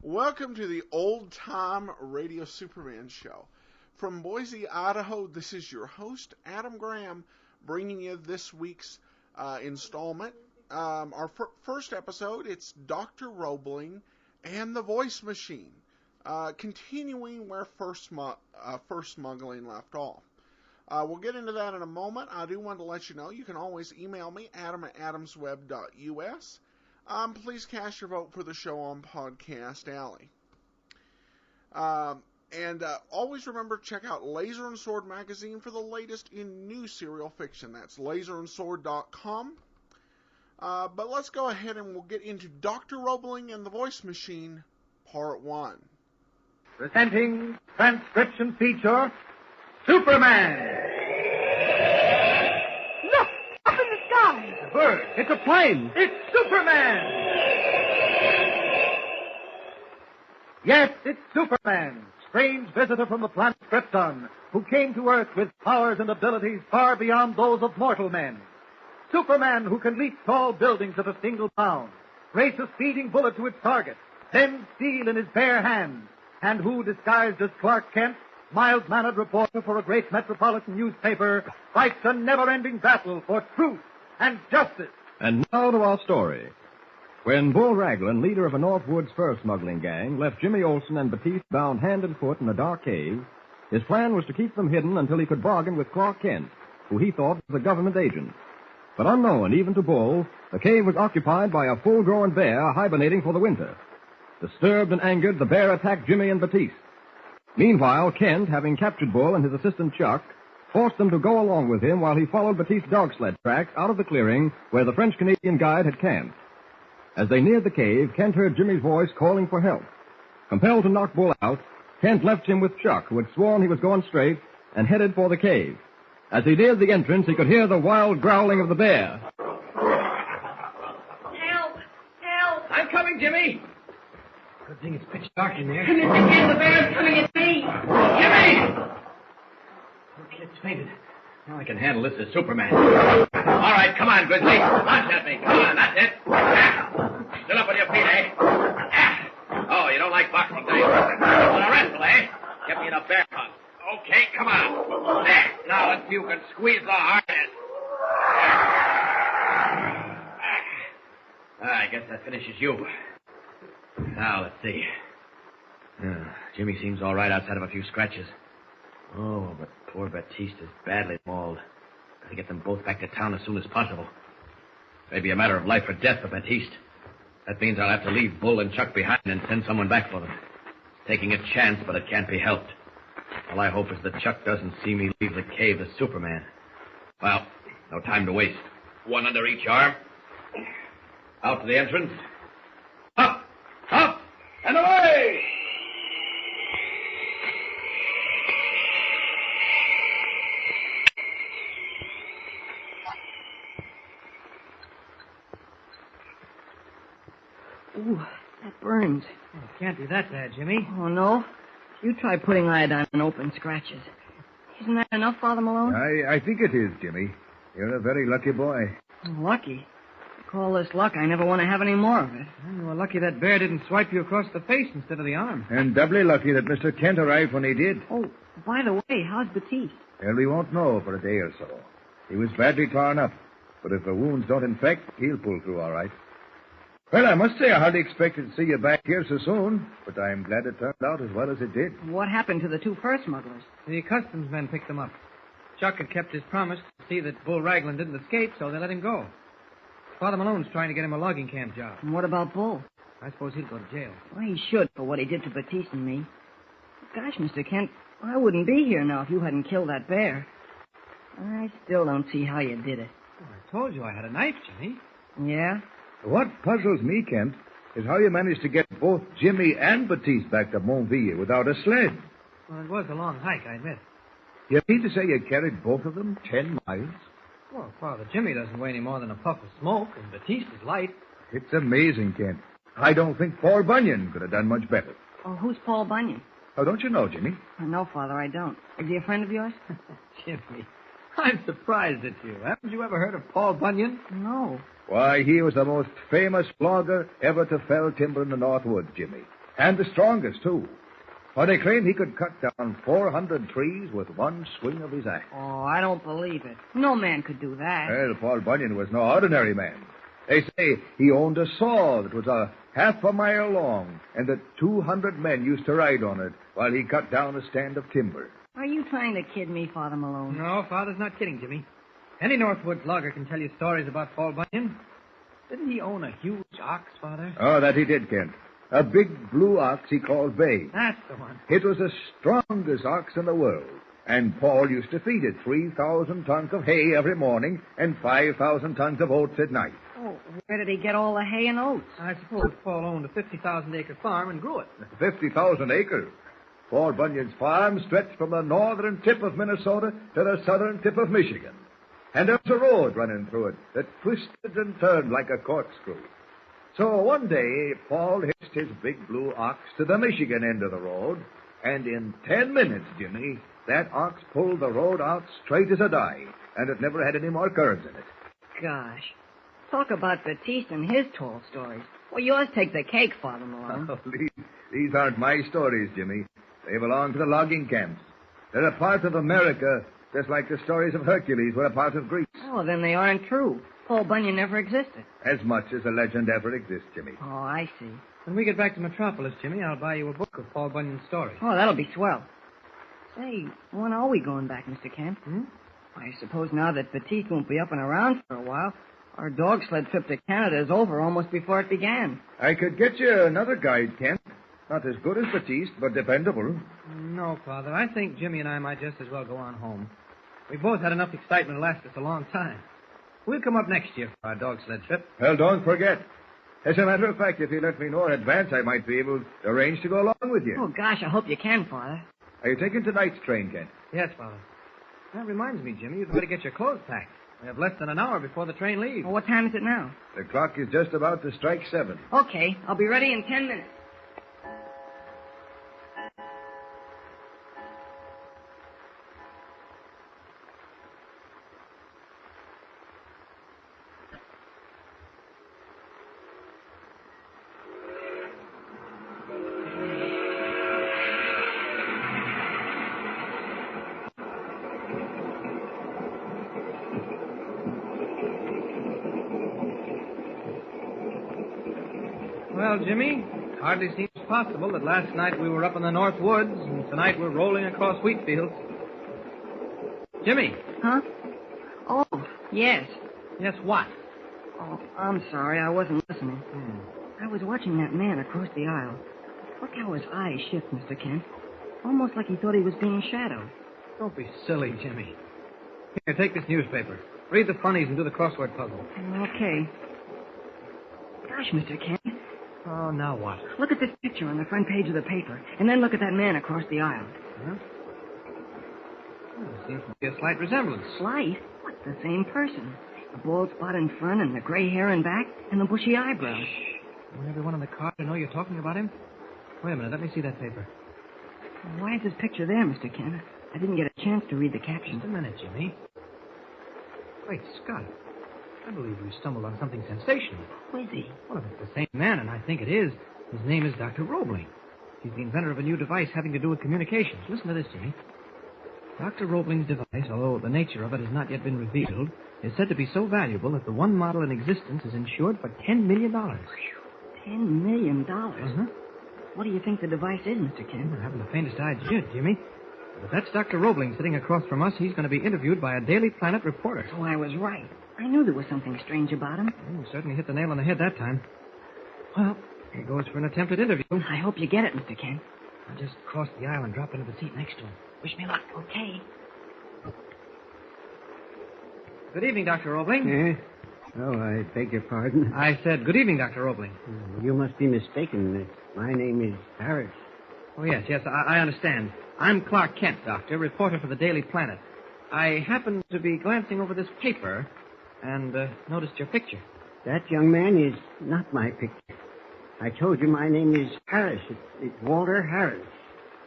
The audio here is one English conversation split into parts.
Welcome to the Old Time Radio Superman Show. From Boise, Idaho, this is your host, Adam Graham, bringing you this week's installment. Our first episode, it's Dr. Roebling and the Voice Machine, continuing where first smuggling left off. We'll get into that in a moment. I do want to let you know you can always email me, adam@adamsweb.us. Please cast your vote for the show on Podcast Alley. And always remember to check out Laser and Sword magazine for the latest in new serial fiction. That's laserandsword.com. But let's go ahead and we'll get into Dr. Roebling and the Voice Machine, Part 1. Presenting transcription feature, Superman! Look! Up in the sky! It's a bird. It's a plane. It's Superman! Yes, it's Superman, strange visitor from the planet Krypton, who came to Earth with powers and abilities far beyond those of mortal men. Superman, who can leap tall buildings at a single bound, race a speeding bullet to its target, then steel in his bare hands, and who, disguised as Clark Kent, mild-mannered reporter for a great metropolitan newspaper, fights a never-ending battle for truth and justice. And now to our story. When Bull Raglan, leader of a Northwoods fur smuggling gang, left Jimmy Olsen and Batiste bound hand and foot in a dark cave, his plan was to keep them hidden until he could bargain with Clark Kent, who he thought was a government agent. But unknown even to Bull, the cave was occupied by a full-grown bear hibernating for the winter. Disturbed and angered, the bear attacked Jimmy and Batiste. Meanwhile, Kent, having captured Bull and his assistant Chuck, forced them to go along with him while he followed Batiste's dog sled tracks out of the clearing where the French-Canadian guide had camped. As they neared the cave, Kent heard Jimmy's voice calling for help. Compelled to knock Bull out, Kent left him with Chuck, who had sworn he was going straight, and headed for the cave. As he neared the entrance, he could hear the wild growling of the bear. Help! Help! I'm coming, Jimmy! Good thing it's pitch dark in there. Come in, again, the bear's coming at me! Jimmy! The kid's fainted. Now I can handle this as Superman. All right, come on, Grizzly. Launch at me. Come on, that's it. Still up on your feet, eh? Oh, you don't like boxing, do you? Want to wrestle, eh? Get me in a bear hug. Okay, come on. There. Now let's see who can squeeze the hardest. I guess that finishes you. Now, let's see. Jimmy seems all right outside of a few scratches. Oh, but poor Batiste is badly mauled. Gotta get them both back to town as soon as possible. Maybe a matter of life or death for Batiste. That means I'll have to leave Bull and Chuck behind and send someone back for them. It's taking a chance, but it can't be helped. All I hope is that Chuck doesn't see me leave the cave as Superman. Well, no time to waste. One under each arm. Out to the entrance. Up! Up! And away! Ooh, that burns. Oh, it can't be that bad, Jimmy. Oh, no? You try putting iodine on open scratches. Isn't that enough, Father Malone? I think it is, Jimmy. You're a very lucky boy. Lucky. You call this luck, I never want to have any more of it. Well, you were lucky that bear didn't swipe you across the face instead of the arm. And doubly lucky that Mr. Kent arrived when he did. Oh, by the way, how's Batiste? Well, we won't know for a day or so. He was badly torn up. But if the wounds don't infect, he'll pull through all right. Well, I must say I hardly expected to see you back here so soon, but I'm glad it turned out as well as it did. What happened to the two fur smugglers? The customs men picked them up. Chuck had kept his promise to see that Bull Raglan didn't escape, so they let him go. Father Malone's trying to get him a logging camp job. And what about Bull? I suppose he'll go to jail. Well, he should for what he did to Batiste and me. Gosh, Mr. Kent, I wouldn't be here now if you hadn't killed that bear. I still don't see how you did it. Oh, I told you I had a knife, Jimmy. Yeah? What puzzles me, Kent, is how you managed to get both Jimmy and Batiste back to Montville without a sled. Well, it was a long hike, I admit. You mean to say you carried both of them 10 miles? Well, Father Jimmy doesn't weigh any more than a puff of smoke, and Batiste is light. It's amazing, Kent. I don't think Paul Bunyan could have done much better. Oh, who's Paul Bunyan? Oh, don't you know, Jimmy? No, Father, I don't. Is he a friend of yours? Jimmy, I'm surprised at you. Haven't you ever heard of Paul Bunyan? No. Why, he was the most famous logger ever to fell timber in the North Woods, Jimmy. And the strongest, too. For they claim he could cut down 400 trees with one swing of his axe. Oh, I don't believe it. No man could do that. Well, Paul Bunyan was no ordinary man. They say he owned a saw that was a half a mile long, and that 200 men used to ride on it while he cut down a stand of timber. Are you trying to kid me, Father Malone? No, Father's not kidding, Jimmy. Any Northwoods logger can tell you stories about Paul Bunyan. Didn't he own a huge ox, Father? Oh, that he did, Kent. A big blue ox he called Bay. That's the one. It was the strongest ox in the world, and Paul used to feed it 3,000 tons of hay every morning and 5,000 tons of oats at night. Oh, where did he get all the hay and oats? I suppose Paul owned a 50,000-acre farm and grew it. 50,000 acres. Paul Bunyan's farm stretched from the northern tip of Minnesota to the southern tip of Michigan. And there was a road running through it that twisted and turned like a corkscrew. So one day, Paul hitched his big blue ox to the Michigan end of the road, and in 10 minutes, Jimmy, that ox pulled the road out straight as a die, and it never had any more curves in it. Gosh. Talk about Batiste and his tall stories. Well, yours take the cake, Father Malone. Oh, these aren't my stories, Jimmy. They belong to the logging camps. They're a part of America, just like the stories of Hercules were a part of Greece. Oh, then they aren't true. Paul Bunyan never existed. As much as a legend ever exists, Jimmy. Oh, I see. When we get back to Metropolis, Jimmy, I'll buy you a book of Paul Bunyan's stories. Oh, that'll be swell. Say, when are we going back, Mr. Kent? I suppose now that Batiste won't be up and around for a while, our dog sled trip to Canada is over almost before it began. I could get you another guide, Kent. Not as good as Batiste, but dependable. No, Father. I think Jimmy and I might just as well go on home. We both had enough excitement to last us a long time. We'll come up next year for our dog sled trip. Well, don't forget. As a matter of fact, if you let me know in advance, I might be able to arrange to go along with you. Oh, gosh, I hope you can, Father. Are you taking tonight's train, Kent? Yes, Father. That reminds me, Jimmy, you'd better get your clothes packed. We have less than an hour before the train leaves. Well, what time is it now? The clock is just about to strike 7. Okay, I'll be ready in 10 minutes. Well, Jimmy, hardly seems possible that last night we were up in the North Woods and tonight we're rolling across wheat fields. Jimmy. Huh? Oh, yes. Yes, what? Oh, I'm sorry. I wasn't listening. I was watching that man across the aisle. Look how his eyes shift, Mr. Kent. Almost like he thought he was being shadowed. Don't be silly, Jimmy. Here, take this newspaper. Read the funnies and do the crossword puzzle. Okay. Gosh, Mr. Kent. Oh, now what? Look at this picture on the front page of the paper, and then look at that man across the aisle. Huh? Well, there seems to be a slight resemblance. Slight? What, the same person? The bald spot in front and the gray hair in back and the bushy eyebrows. Shh. Want everyone in the car to know you're talking about him? Wait a minute, let me see that paper. Why is this picture there, Mr. Kent? I didn't get a chance to read the caption. Just a minute, Jimmy. Great Scott. I believe you stumbled on something sensational. Who is he? Well, if it's the same man, and I think it is, his name is Dr. Roebling. He's the inventor of a new device having to do with communications. Listen to this, Jimmy. Dr. Roebling's device, although the nature of it has not yet been revealed, is said to be so valuable that the one model in existence is insured for $10 million. $10 million? Uh-huh. What do you think the device is, Mr. Kent? I haven't the faintest idea, Jimmy. But if that's Dr. Roebling sitting across from us, he's going to be interviewed by a Daily Planet reporter. So I was right. I knew there was something strange about him. You certainly hit the nail on the head that time. Well, here goes for an attempted interview. I hope you get it, Mr. Kent. I'll just cross the aisle and drop into the seat next to him. Wish me luck. Okay. Good evening, Dr. Roebling. Oh, I beg your pardon. I said good evening, Dr. Roebling. You must be mistaken. My name is Harris. Oh, yes, I understand. I'm Clark Kent, Doctor, reporter for the Daily Planet. I happened to be glancing over this paper and noticed your picture. That young man is not my picture. I told you my name is Harris. It's Walter Harris.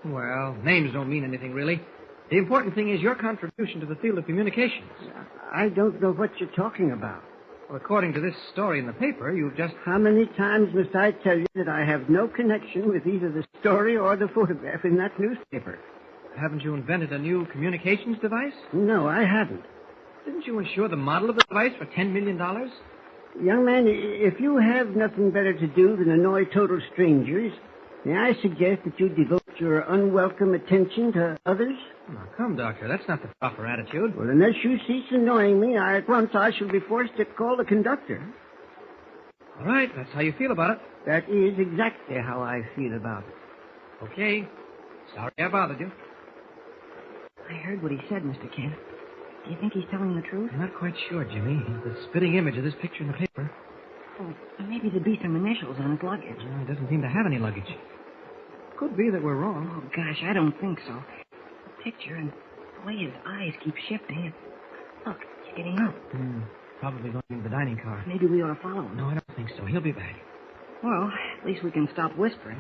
Well, names don't mean anything, really. The important thing is your contribution to the field of communications. I don't know what you're talking about. Well, according to this story in the paper, you've just... How many times must I tell you that I have no connection with either the story or the photograph in that newspaper? Haven't you invented a new communications device? No, I haven't. Didn't you insure the model of the device for $10 million? Young man, if you have nothing better to do than annoy total strangers, may I suggest that you devote your unwelcome attention to others? Now, come, Doctor. That's not the proper attitude. Well, unless you cease annoying me, at once I shall be forced to call the conductor. All right, that's how you feel about it. That is exactly how I feel about it. Okay. Sorry I bothered you. I heard what he said, Mr. Kent. Do you think he's telling the truth? I'm not quite sure, Jimmy. He's the spitting image of this picture in the paper. Oh, maybe there'd be some initials on his luggage. No, he doesn't seem to have any luggage. Could be that we're wrong. Oh, gosh, I don't think so. The picture and the way his eyes keep shifting. Look, he's getting up. Probably going into the dining car. Maybe we ought to follow him. No, I don't think so. He'll be back. Well, at least we can stop whispering.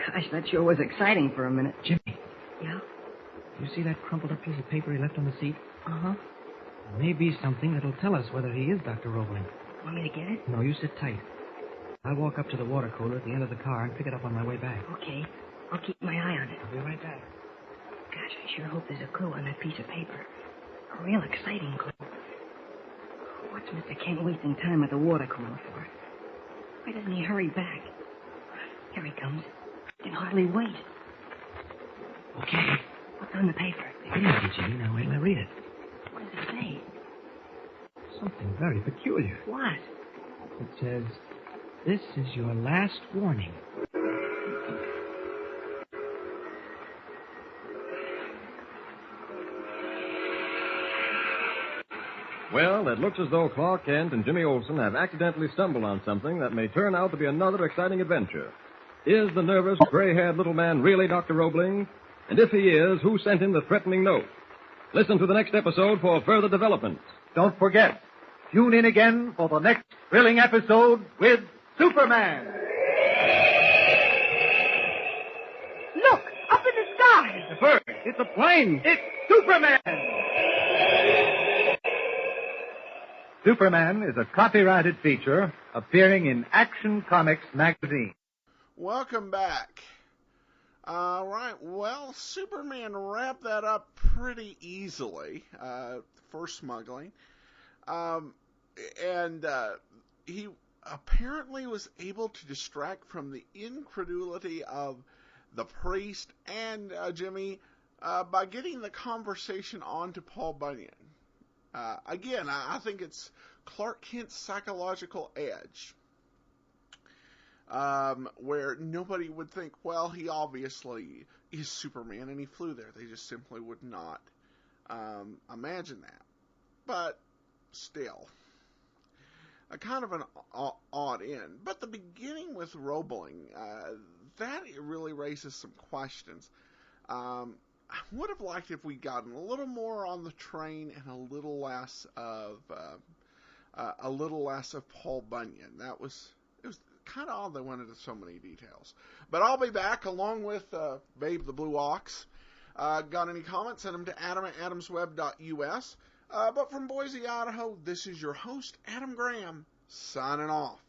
Gosh, that sure was exciting for a minute. Jimmy. Yeah? You see that crumpled up piece of paper he left on the seat? Uh-huh. It may be something that'll tell us whether he is Dr. Roebling. Want me to get it? No, you sit tight. I'll walk up to the water cooler at the end of the car and pick it up on my way back. Okay. I'll keep my eye on it. I'll be right back. Gosh, I sure hope there's a clue on that piece of paper. A real exciting clue. What's Mr. Kent wasting time at the water cooler for? Why doesn't he hurry back? Here he comes. I can hardly wait. Okay. What's on the paper? Take it easy, Jimmy. Now wait till I read it. What does it say? Something very peculiar. What? It says, "This is your last warning." Well, it looks as though Clark Kent and Jimmy Olsen have accidentally stumbled on something that may turn out to be another exciting adventure. Is the nervous, gray-haired little man really Dr. Roebling? And if he is, who sent him the threatening note? Listen to the next episode for further developments. Don't forget, tune in again for the next thrilling episode with Superman. Look, up in the sky. The bird. It's a plane. It's Superman. Superman is a copyrighted feature appearing in Action Comics magazine. Welcome back. All right, well, Superman wrapped that up pretty easily for smuggling. And he apparently was able to distract from the incredulity of the priest and Jimmy by getting the conversation on to Paul Bunyan. Again, I think it's Clark Kent's psychological edge. Where nobody would think, well, he obviously is Superman and he flew there. They just simply would not imagine that. But still, a kind of an odd end. But the beginning with Roebling, that really raises some questions. I would have liked if we'd gotten a little more on the train and a little less of Paul Bunyan. It was kind of odd they went into so many details. But I'll be back along with Babe the Blue Ox. Got any comments? Send them to adam@adamsweb.us. But from Boise, Idaho, this is your host, Adam Graham, signing off.